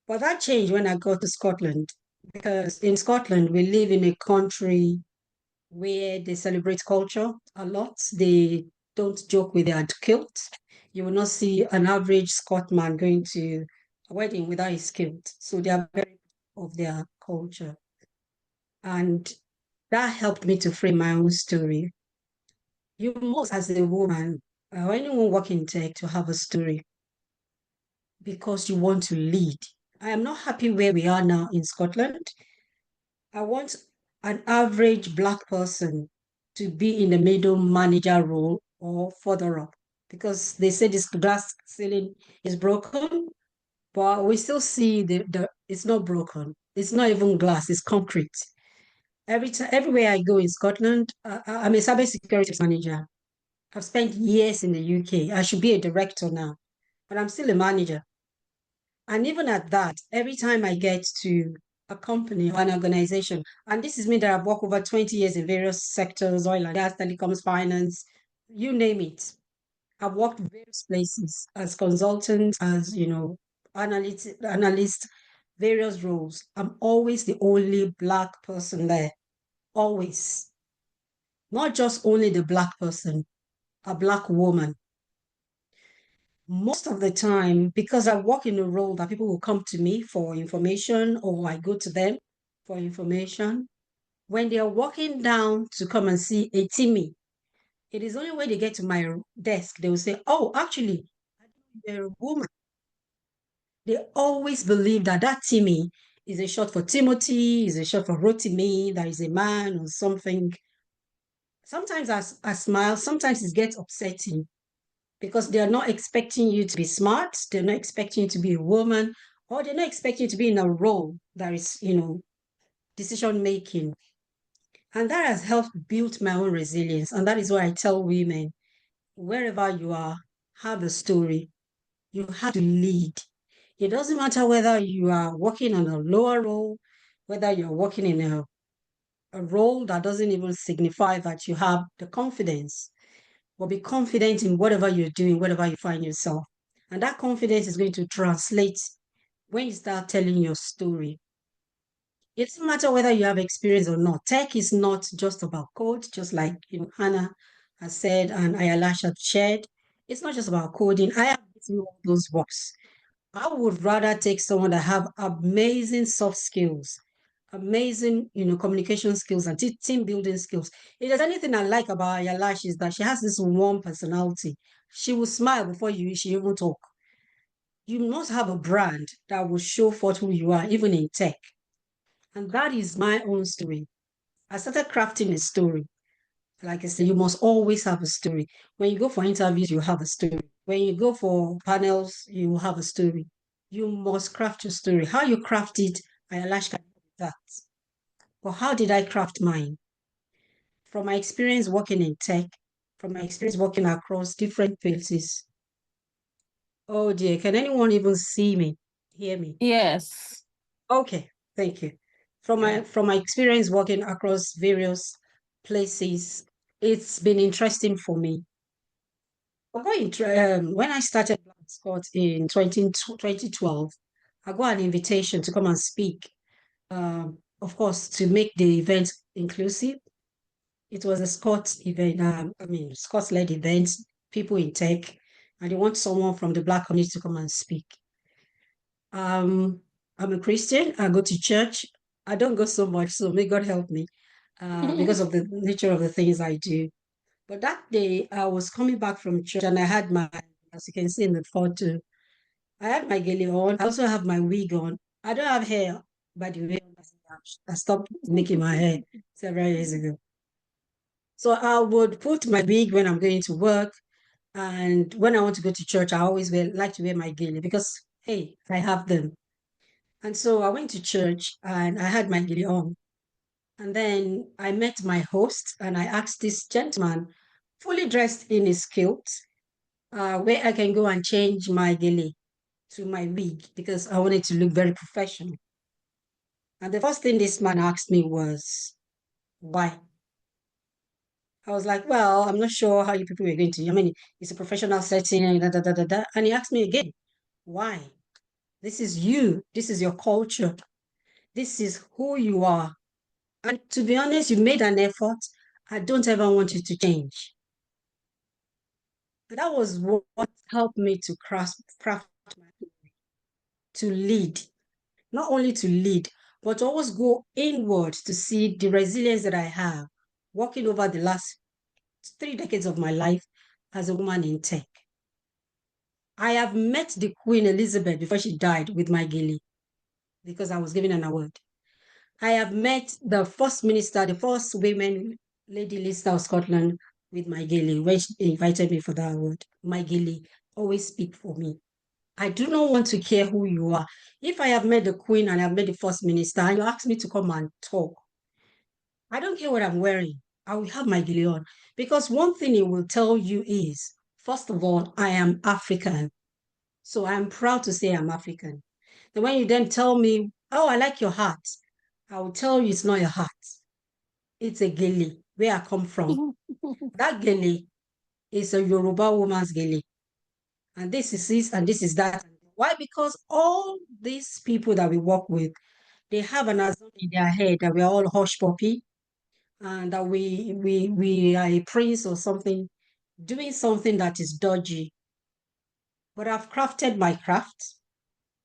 But that changed when I got to Scotland, because in Scotland, we live in a country where they celebrate culture a lot. They don't joke with their kilt. You will not see an average Scotsman going to a wedding without his kilt. So they are very of their culture. And that helped me to frame my own story. You must, as a woman, or anyone working in tech, to have a story because you want to lead. I am not happy where we are now in Scotland. I want an average Black person to be in the middle manager role or further up, because they say this glass ceiling is broken, but we still see it's not broken. It's not even glass, it's concrete. Everywhere I go in Scotland, I'm a cybersecurity manager. I've spent years in the UK. I should be a director now, but I'm still a manager. And even at that, every time I get to a company or an organization, and this is me that I've worked over 20 years in various sectors, oil and gas, telecoms, finance, you name it. I've worked various places as consultant, as analyst, various roles. I'm always the only Black person there. Always. Not just only the Black person, a Black woman. Most of the time, because I work in a role that people will come to me for information, or I go to them for information, when they are walking down to come and see a Timmy, it is only when they get to my desk, they will say, oh, actually, you're a woman. They always believe that Timmy is a short for Timothy, is a short for Rotimi, that is a man or something. Sometimes I smile, sometimes it gets upsetting, because they're not expecting you to be smart, they're not expecting you to be a woman, or they're not expecting you to be in a role that is, decision making. And that has helped build my own resilience. And that is why I tell women, wherever you are, have a story. You have to lead. It doesn't matter whether you are working on a lower role, whether you're working in a role that doesn't even signify that you have the confidence, but be confident in whatever you're doing, whatever you find yourself. And that confidence is going to translate when you start telling your story. It doesn't matter whether you have experience or not. Tech is not just about code, just like Hannah has said and Ayalash has shared. It's not just about coding. I have written all those books. I would rather take someone that have amazing soft skills, amazing, communication skills and team building skills. If there's anything I like about Ayalash is that she has this warm personality. She will smile before she even talk. You must have a brand that will show forth who you are, even in tech. And that is my own story. I started crafting a story. Like I said, you must always have a story. When you go for interviews, you have a story. When you go for panels, you have a story. You must craft your story. How you craft it, Ayalash can do that. But how did I craft mine? From my experience working in tech, from my experience working across different places. Oh dear, can anyone even see me, hear me? Yes. Okay, thank you. From my experience working across various places, it's been interesting for me. When I started Black Scott in 2012, I got an invitation to come and speak. Of course, to make the event inclusive. It was a Scots event, Scots-led event, people in tech, and they want someone from the Black community to come and speak. I'm a Christian. I go to church. I don't go so much, so may God help me because of the nature of the things I do. But that day, I was coming back from church and I had as you can see in the photo, I had my gele on. I also have my wig on. I don't have hair, by the way. I stopped making my hair several years ago. So I would put my wig when I'm going to work. And when I want to go to church, I always like to wear my gele because, hey, I have them. And so I went to church and I had my gele on. And then I met my host and I asked this gentleman, fully dressed in his kilt, where I can go and change my gele to my wig because I wanted to look very professional. And the first thing this man asked me was, why? I was like, well, I'm not sure how you people are going to. I mean, it's a professional setting, and da, da, da, da, da. And he asked me again, why? This is you. This is your culture. This is who you are. And to be honest, you made an effort. I don't ever want you to change. That was what helped me to craft to lead. Not only to lead, but to always go inward to see the resilience that I have working over the last 3 decades of my life as a woman in tech. I have met the Queen Elizabeth before she died with my gilly because I was given an award. I have met the first minister, the first women, Lady Lister of Scotland, with my gilly when she invited me for that award. My gilly always speak for me. I do not want to care who you are. If I have met the Queen and I have met the first minister and you ask me to come and talk, I don't care what I'm wearing. I will have my gilly on because one thing it will tell you is, first of all, I am African. So I'm proud to say I'm African. And when you then tell me, oh, I like your hat, I will tell you it's not a hat. It's a gele where I come from. That gele is a Yoruba woman's gele. And this is this and this is that. Why? Because all these people that we work with, they have an assumption in their head that we are all hush puppy and that we are a prince or something, doing something that is dodgy. But I've crafted my craft.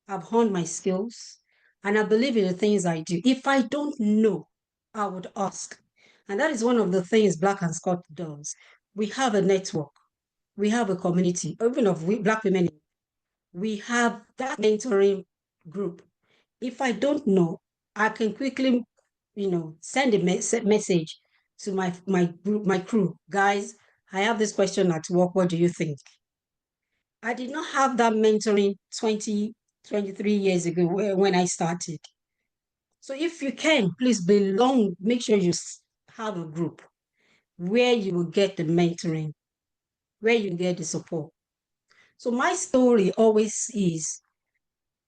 I've honed my skills, and I believe in the things I do. If I don't know, I would ask. And that is one of the things Black and Scott does. We have a network, we have a community, even of Black women. We have that mentoring group. If I don't know, I can quickly, send a message to my group, my crew. Guys, I have this question at work. What do you think? I did not have that mentoring 23 years ago when I started. So if you can, please belong, make sure you have a group where you will get the mentoring, where you get the support. So my story always is,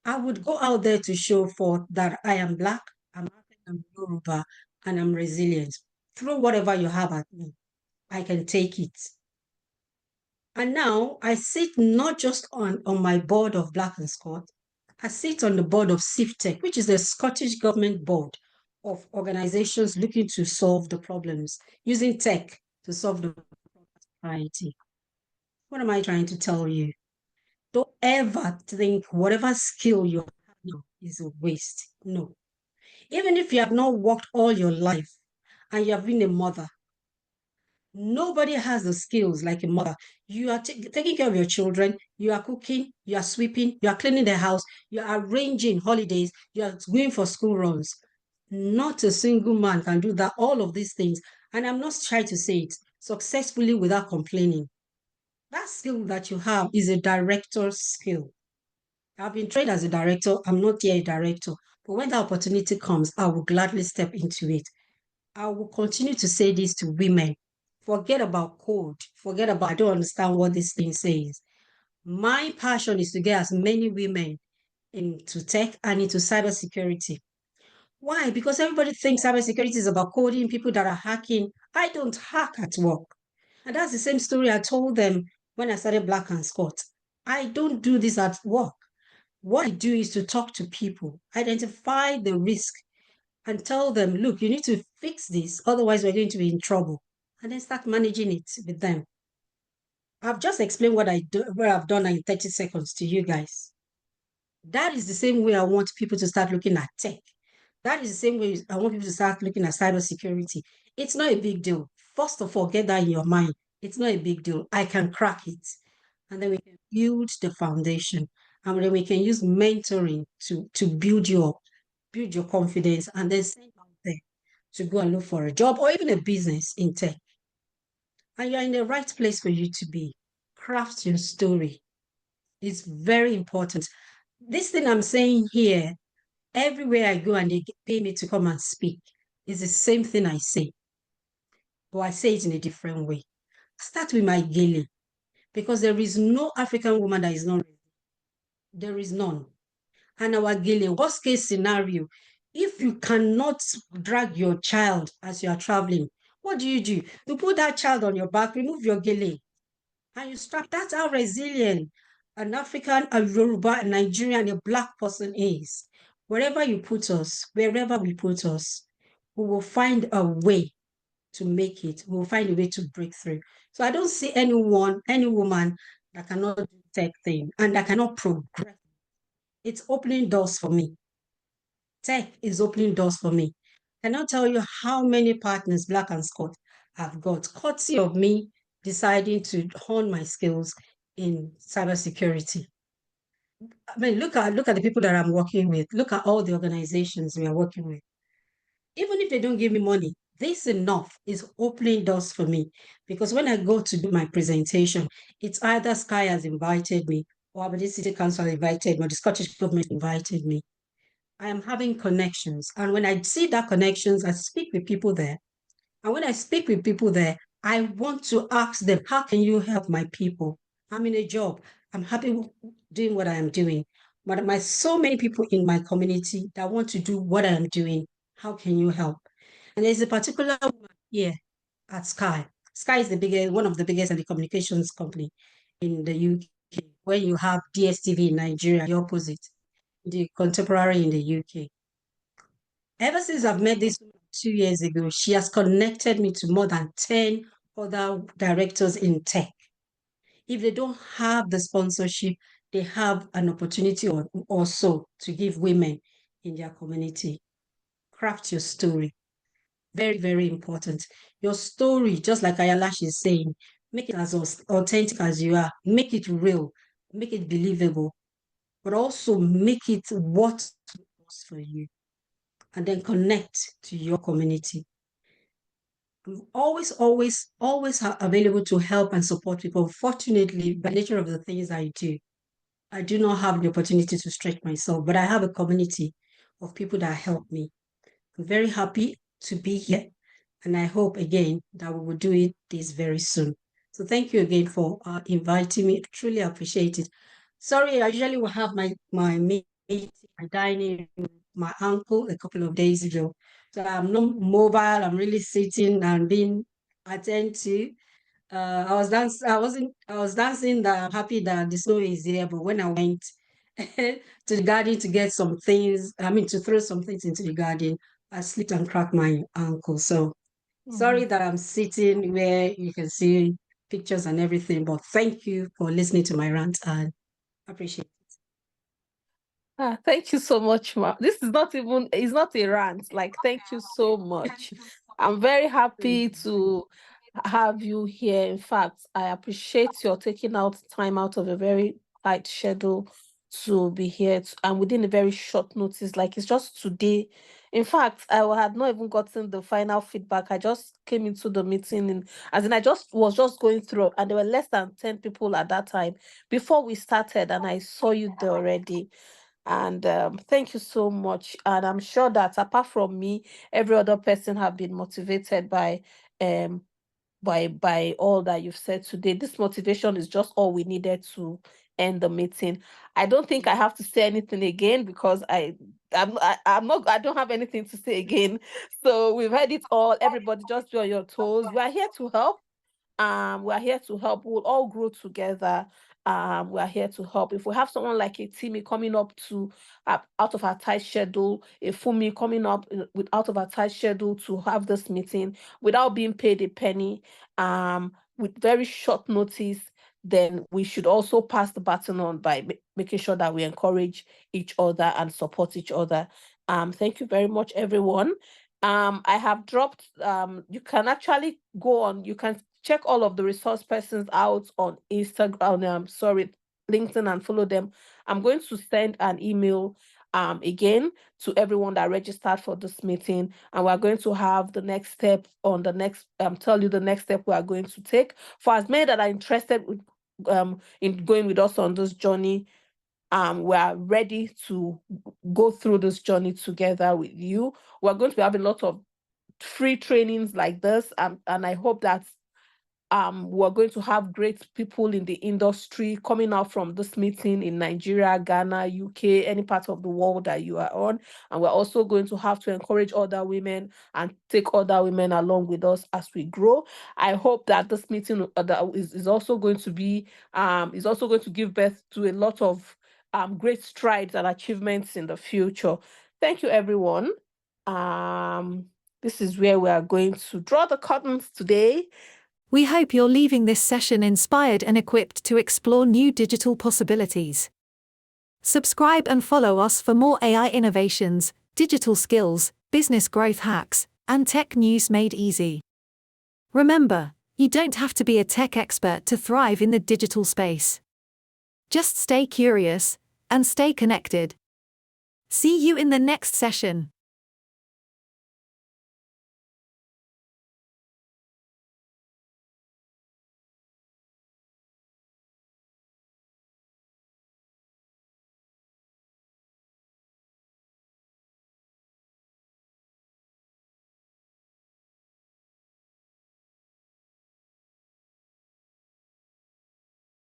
I would go out there to show forth that I am Black, I'm African, I'm Yoruba, and I'm resilient. Throw whatever you have at me, I can take it. And now I sit not just on my board of Black and Scott, I sit on the board of CIFTech, which is the Scottish Government Board of organizations looking to solve the problems, using tech to solve the problems of society. What am I trying to tell you? Don't ever think whatever skill you have now is a waste. No. Even if you have not worked all your life and you have been a mother, nobody has the skills like a mother. You are taking care of your children, you are cooking, you are sweeping, you are cleaning the house, you are arranging holidays, you are going for school runs. Not a single man can do that, all of these things. And I'm not shy to say it successfully without complaining. That skill that you have is a director's skill. I've been trained as a director. I'm not yet a director. But when the opportunity comes, I will gladly step into it. I will continue to say this to women. Forget about code. Forget about, I don't understand what this thing says. My passion is to get as many women into tech and into cybersecurity. Why? Because everybody thinks cybersecurity is about coding, people that are hacking. I don't hack at work. And that's the same story I told them when I started Black and Scott. I don't do this at work. What I do is to talk to people, identify the risk, and tell them, look, you need to fix this, otherwise we're going to be in trouble. And then start managing it with them. I've just explained what I've done in 30 seconds to you guys. That is the same way I want people to start looking at tech. That is the same way I want people to start looking at cybersecurity. It's not a big deal. First of all, get that in your mind. It's not a big deal. I can crack it. And then we can build the foundation. And then we can use mentoring to build you up, build your confidence, and then send out there to go and look for a job or even a business in tech. And you're in the right place for you to be. Craft your story. It's very important. This thing I'm saying here, everywhere I go and they pay me to come and speak, is the same thing I say. But I say it in a different way. Start with my gele, because there is no African woman that is not ready. There is none. And our gele, worst case scenario, if you cannot drag your child as you are traveling, what do? You put that child on your back, remove your gele, and you strap. That's how resilient an African, a Yoruba, a Nigerian, a Black person is. Wherever we put us, we will find a way to make it. We'll find a way to break through. So I don't see any woman that cannot do tech thing and that cannot progress. It's opening doors for me. Tech is opening doors for me. I cannot tell you how many partners Black and Scott have got, courtesy of me deciding to hone my skills in cybersecurity. I mean, look at the people that I'm working with. Look at all the organizations we are working with. Even if they don't give me money, this enough is opening doors for me. Because when I go to do my presentation, it's either Sky has invited me, or Aberdeen City Council invited me, or the Scottish government invited me. I am having connections. And when I see that connections, I speak with people there. And when I speak with people there, I want to ask them, how can you help my people? I'm in a job. I'm happy doing what I am doing. But so many people in my community that want to do what I am doing. How can you help? And there's a particular woman here at Sky. Sky is one of the biggest telecommunications company in the UK. When you have DSTV in Nigeria, the opposite, the contemporary in the UK. Ever since I've met this woman 2 years ago, she has connected me to more than 10 other directors in tech. If they don't have the sponsorship, they have an opportunity or so to give women in their community. Craft your story. Very, very important. Your story, just like Ayalash is saying, make it as authentic as you are. Make it real. Make it believable. But also make it what works for you. And then connect to your community. I'm always available to help and support people. Fortunately, by nature of the things I do not have the opportunity to stretch myself, but I have a community of people that help me. I'm very happy to be here, and I hope again that we will do this very soon. So thank you again for inviting me. Truly appreciate it. Sorry, I usually will have my meeting, my dining with my uncle a couple of days ago. So I'm not mobile. I'm really sitting and being attended to. I was dancing. That I'm happy that the snow is here. But when I went to the garden to get some things, to throw some things into the garden, I slipped and cracked my ankle. So sorry that I'm sitting where you can see pictures and everything. But thank you for listening to my rant and appreciate it. Thank you so much, Ma. This is not even, it's not a rant. Like, thank you so much. I'm very happy to have you here. In fact, I appreciate your taking out time out of a very tight schedule to be here and within a very short notice. Like, it's just today. In fact, I had not even gotten the final feedback. I just came into the meeting and as in I just was just going through, and there were less than 10 people at that time before we started, and I saw you there already. And thank you so much. And I'm sure that apart from me, every other person have been motivated um by all that you've said today. This motivation is just all we needed to end the meeting. I don't think I have to say anything again because I don't have anything to say again. So we've heard it all. Everybody just be on your toes. We are here to help. We are here to help. We'll all grow together. We are here to help. If we have someone like a Timmy coming up to out of our tight schedule, a Fumi coming up with out of our tight schedule to have this meeting without being paid a penny, with very short notice, then we should also pass the baton on by making sure that we encourage each other and support each other. Thank you very much, everyone. I have dropped, you can actually go on, you can check all of the resource persons out on Instagram, LinkedIn, and follow them. I'm going to send an email again to everyone that registered for this meeting, and we're going to have the next step on the next, tell you the next step we are going to take. For as many that are interested in going with us on this journey, we are ready to go through this journey together with you. We're going to be having a lot of free trainings like this, and I hope that we're going to have great people in the industry coming out from this meeting in Nigeria, Ghana, UK, any part of the world that you are on. And we're also going to have to encourage other women and take other women along with us as we grow. I hope that this meeting is also going to be is also going to give birth to a lot of great strides and achievements in the future. Thank you, everyone. This is where we are going to draw the curtains today. We hope you're leaving this session inspired and equipped to explore new digital possibilities. Subscribe and follow us for more AI innovations, digital skills, business growth hacks, and tech news made easy. Remember, you don't have to be a tech expert to thrive in the digital space. Just stay curious and stay connected. See you in the next session.